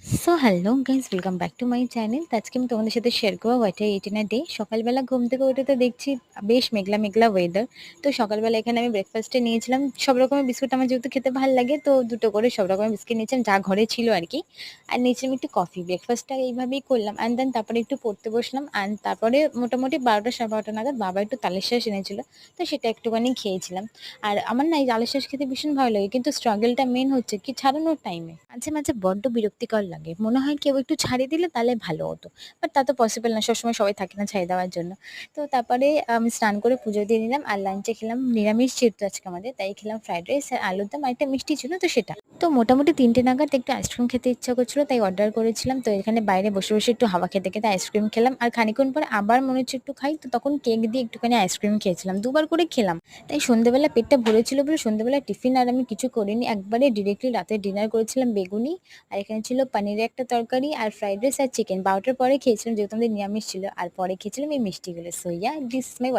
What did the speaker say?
So hello guys, welcome back to my channel. তো আজকে আমি তোমাদের সাথে শেয়ার করবো what I it in a day. সকালবেলা ঘুম থেকে উঠে তো দেখছি বেশ মেঘলা মেঘলা ওয়েদার। তো সকালবেলা এখানে আমি ব্রেকফাস্টে নিয়েছিলাম সব রকমের বিস্কুট। আমার যেহেতু খেতে ভালো লাগে তো দুটো করে সব রকমের বিস্কিট নিয়েছিলাম যা ঘরে ছিল আর কি। আর নিয়েছিলাম একটু কফি। ব্রেকফাস্টটা এইভাবেই করলাম অ্যান্ড দেন তারপরে একটু পড়তে বসলাম অ্যান্ড তারপরে মোটামুটি 12টা সাড়ে 12টা নাগাদ বাবা একটু তালের শাঁস এনেছিল। তো সেটা একটুখানি খেয়েছিলাম। আর আমার না এই তালের শাঁস খেতে ভীষণ ভালো লাগে, কিন্তু স্ট্রাগলটা মেন হচ্ছে কি ছাড়ানোর টাইমে মাঝে মাঝে বড্ড বিরক্তিকর লাগে। মনে হয় কেউ একটু ছাড়িয়ে দিলে তাহলে ভালো হতো, বাট তা তো পসিবল না, সবসময় সবাই থাকে না ছাড়িয়ে দেওয়ার জন্য। তো তারপরে আমি স্নান করে পুজো দিয়ে নিলাম আর লাঞ্চে খেলাম নিরামিষ, যেহেতু আজকে আমাদের, তাই খেলাম ফ্রাইড রাইস আর আলুর দম আর একটা মিষ্টি ছিল তো সেটা। তো মোটামুটি 3টে নাগাদ একটু আইসক্রিম খেতে ইচ্ছা করছিল, তাই অর্ডার করেছিলাম। তো এখানে বাইরে বসে বসে একটু হাওয়া খেতে খেতে আইসক্রিম খেলাম আর খানিকক্ষণ পরে আবার মনে হচ্ছে একটু খাই, তো তখন কেক দিয়ে একটুখানি আইসক্রিম খেয়েছিলাম, দুবার করে খেলাম। তাই সন্ধ্যেবেলা পেটটা ভরেছিল বলে সন্ধ্যেবেলা টিফিন আর আমি কিছু করিনি, একবারে ডিরেক্টলি রাতে ডিনার করেছিলাম বেগুনি। আর এখানে ছিল পানিরের একটা তরকারি আর ফ্রাইড রাইস আর চিকেন। 12টার পরে খেয়েছিলাম যেহেতু আমাদের নিরামিষ ছিল, আর পরে খেয়েছিলাম এই মিষ্টিগুলো। So yeah, this is my